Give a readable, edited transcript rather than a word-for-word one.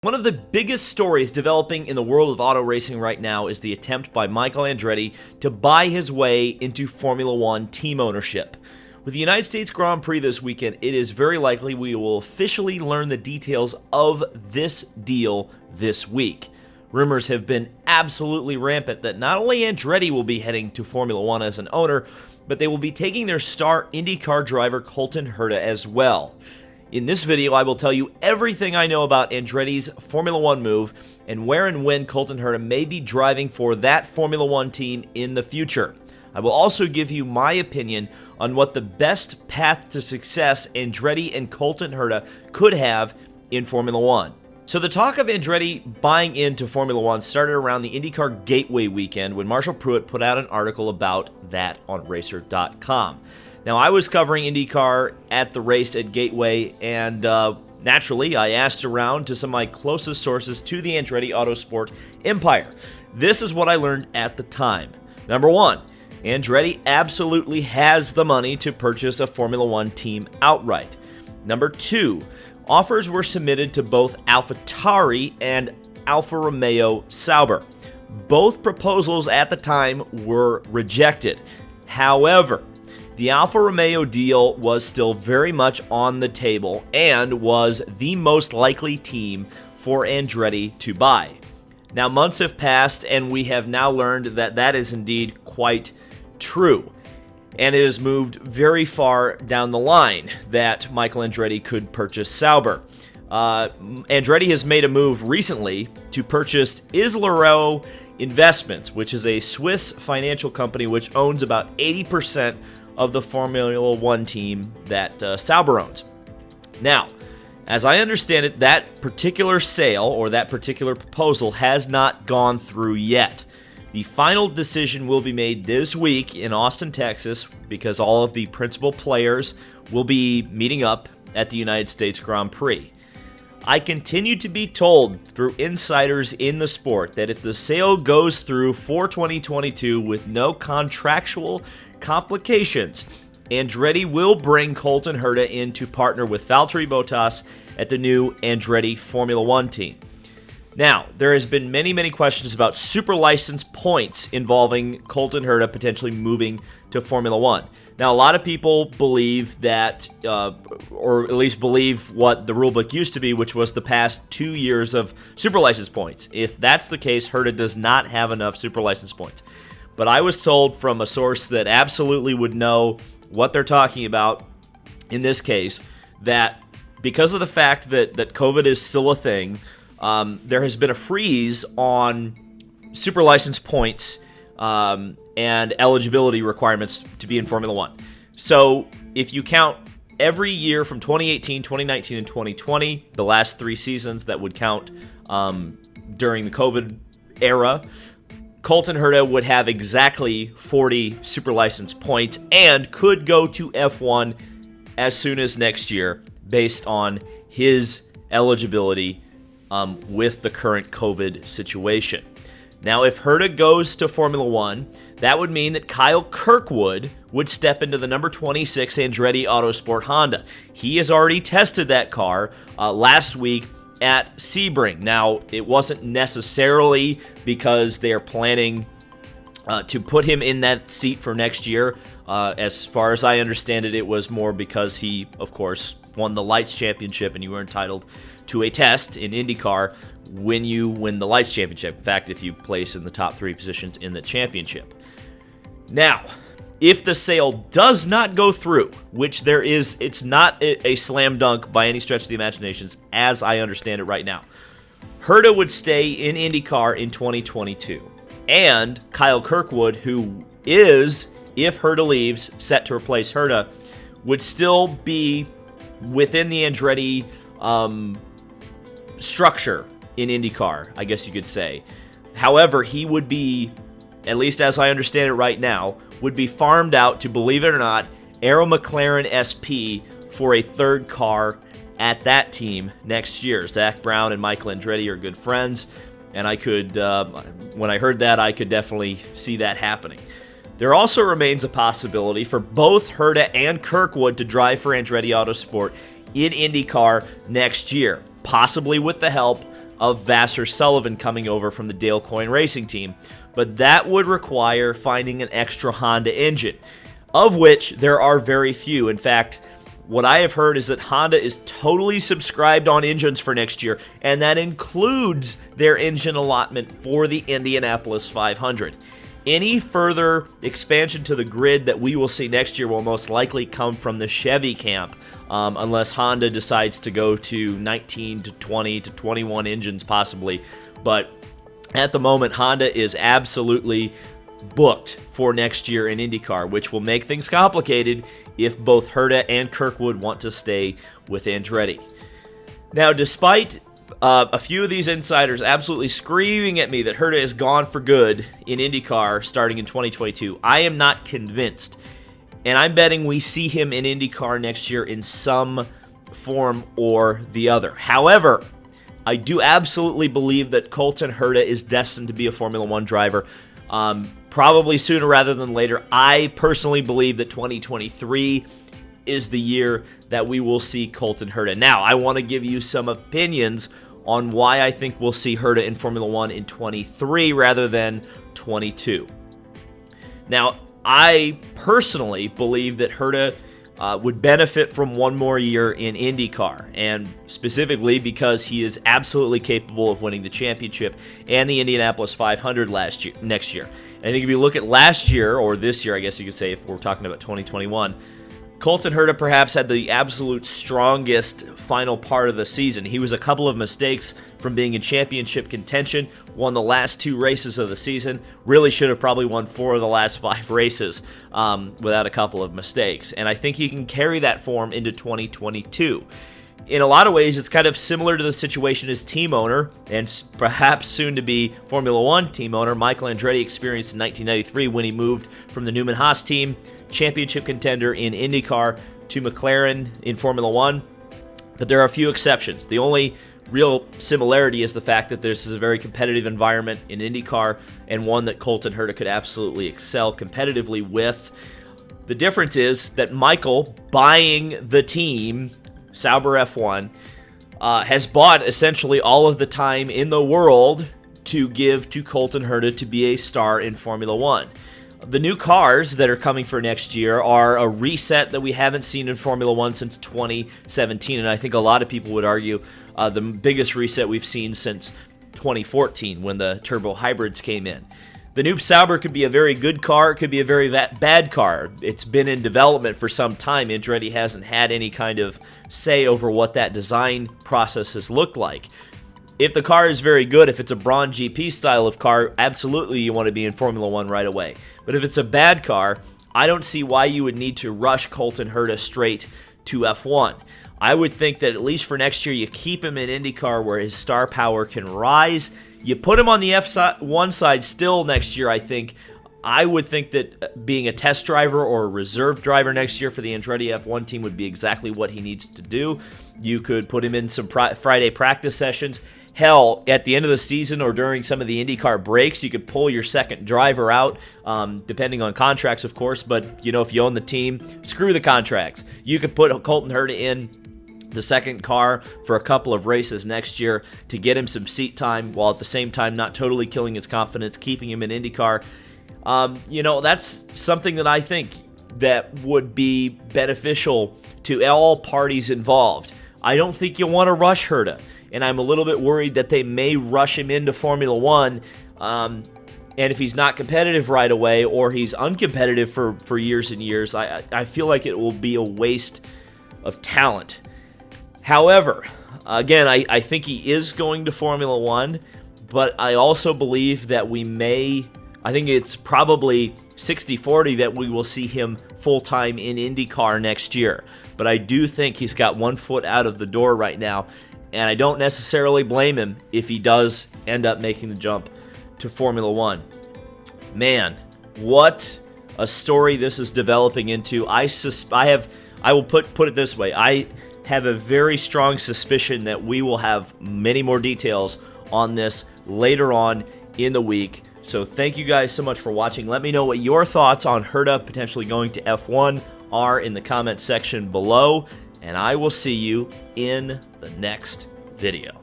One of the biggest stories developing in the world of auto racing right now is the attempt by Michael Andretti to buy his way into Formula One team ownership. With the United States Grand Prix this weekend, it is very likely we will officially learn the details of this deal this week. Rumors have been absolutely rampant that not only Andretti will be heading to Formula One as an owner, but they will be taking their star IndyCar driver Colton Herta as well. In this video, I will tell you everything I know about Andretti's Formula One move and where and when Colton Herta may be driving for that Formula One team in the future. I will also give you my opinion on what the best path to success Andretti and Colton Herta could have in Formula One. So the talk of Andretti buying into Formula One started around the IndyCar Gateway weekend when Marshall Pruett put out an article about that on Racer.com. Now, I was covering IndyCar at the race at Gateway, and naturally, I asked around to some of my closest sources to the Andretti Autosport empire. This is what I learned at the time. Number one, Andretti absolutely has the money to purchase a Formula One team outright. Number two, offers were submitted to both AlphaTauri and Alfa Romeo Sauber. Both proposals at the time were rejected. However, the Alfa Romeo deal was still very much on the table and was the most likely team for Andretti to buy. Now, months have passed, and we have now learned that that is indeed quite true. And it has moved very far down the line that Michael Andretti could purchase Sauber. Andretti has made a move recently to purchase Islero Investments, which is a Swiss financial company which owns about 80% of the Formula One team that Sauber owns. Now, as I understand it, that particular sale or that particular proposal has not gone through yet. The final decision will be made this week in Austin, Texas, because all of the principal players will be meeting up at the United States Grand Prix. I continue to be told through insiders in the sport that if the sale goes through for 2022 with no contractual complications, Andretti will bring Colton Herta in to partner with Valtteri Bottas at the new Andretti Formula One team. Now, there has been many questions about super license points involving Colton Herta potentially moving to Formula One. Now, a lot of people believe that, or at least believe what the rulebook used to be, which was the past 2 years of super license points. If that's the case, Herta does not have enough super license points. But I was told from a source that absolutely would know what they're talking about in this case, that because of the fact that COVID is still a thing, there has been a freeze on super license points and eligibility requirements to be in Formula One. So if you count every year from 2018, 2019, and 2020, the last 3 seasons that would count during the COVID era, Colton Herta would have exactly 40 super license points and could go to F1 as soon as next year based on his eligibility with the current COVID situation. Now, if Herta goes to Formula One, that would mean that Kyle Kirkwood would step into the number 26 Andretti Autosport Honda. He has already tested that car last week at Sebring. Now, it wasn't necessarily because they are planning to put him in that seat for next year. As far as I understand it, it was more because he, of course, won the Lights Championship, and you were entitled to a test in IndyCar when you win the Lights Championship. In fact, if you place in the top 3 positions in the championship. Now, if the sale does not go through, which it's not a slam dunk by any stretch of the imaginations, as I understand it right now, Herta would stay in IndyCar in 2022. And Kyle Kirkwood, who is, if Herta leaves, set to replace Herta, would still be within the Andretti structure in IndyCar, I guess you could say. However, he would be, at least as I understand it right now, would be farmed out to, believe it or not, Arrow McLaren SP for a third car at that team next year. Zach Brown and Michael Andretti are good friends, and I could, when I heard that, I could definitely see that happening. There also remains a possibility for both Herta and Kirkwood to drive for Andretti Autosport in IndyCar next year, possibly with the help of Vassar Sullivan coming over from the Dale Coyne Racing Team. But that would require finding an extra Honda engine, of which there are very few. In fact, what I have heard is that Honda is totally subscribed on engines for next year, and that includes their engine allotment for the Indianapolis 500. Any further expansion to the grid that we will see next year will most likely come from the Chevy camp, unless Honda decides to go to 19 to 20 to 21 engines possibly. But at the moment, Honda is absolutely booked for next year in IndyCar, which will make things complicated if both Herta and Kirkwood want to stay with Andretti. Now, despite a few of these insiders absolutely screaming at me that Herta is gone for good in IndyCar starting in 2022, I am not convinced. And I'm betting we see him in IndyCar next year in some form or the other. However, I do absolutely believe that Colton Herta is destined to be a Formula One driver, probably sooner rather than later. I personally believe that 2023 is the year that we will see Colton Herta. Now, I want to give you some opinions on why I think we'll see Herta in Formula One in 23 rather than 22. Now, I personally believe that Herta would benefit from one more year in IndyCar, and specifically because he is absolutely capable of winning the championship and the Indianapolis 500 next year. And I think if you look at last year, or this year, I guess you could say if we're talking about 2021, Colton Herta perhaps had the absolute strongest final part of the season. He was a couple of mistakes from being in championship contention, won the last 2 races of the season, really should have probably won 4 of the last 5 races without a couple of mistakes. And I think he can carry that form into 2022. In a lot of ways, it's kind of similar to the situation as team owner, and perhaps soon to be Formula One team owner, Michael Andretti experienced in 1993 when he moved from the Newman-Haas team, championship contender in IndyCar, to McLaren in Formula One. But there are a few exceptions. The only real similarity is the fact that this is a very competitive environment in IndyCar, and one that Colton Herta could absolutely excel competitively with. The difference is that Michael, buying the team, Sauber F1, has bought essentially all of the time in the world to give to Colton Herta to be a star in Formula One. The new cars that are coming for next year are a reset that we haven't seen in Formula One since 2017, and I think a lot of people would argue the biggest reset we've seen since 2014 when the turbo hybrids came in. The new Sauber could be a very good car, it could be a very bad car. It's been in development for some time. Andretti hasn't had any kind of say over what that design process has looked like. If the car is very good, if it's a Braun GP style of car, absolutely you want to be in Formula One right away. But if it's a bad car, I don't see why you would need to rush Colton Herta straight to F1. I would think that at least for next year, you keep him in IndyCar where his star power can rise. You put him on the F1 side still next year, I think. I would think that being a test driver or a reserve driver next year for the Andretti F1 team would be exactly what he needs to do. You could put him in some Friday practice sessions. Hell, at the end of the season or during some of the IndyCar breaks, you could pull your second driver out, depending on contracts, of course. But, you know, if you own the team, screw the contracts. You could put Colton Herta in the second car for a couple of races next year to get him some seat time, while at the same time not totally killing his confidence, keeping him in IndyCar. You know, that's something that I think that would be beneficial to all parties involved. I don't think you want to rush Herta, and I'm a little bit worried that they may rush him into Formula One, and if he's not competitive right away or he's uncompetitive for years and years, I feel like it will be a waste of talent. However, again, I think he is going to Formula One, but I also believe that I think it's probably 60-40 that we will see him full-time in IndyCar next year. But I do think he's got one foot out of the door right now, and I don't necessarily blame him if he does end up making the jump to Formula One. Man, what a story this is developing into. I will put it this way. I have a very strong suspicion that we will have many more details on this later on in the week. So thank you guys so much for watching. Let me know what your thoughts on Herta potentially going to F1 are in the comment section below, and I will see you in the next video.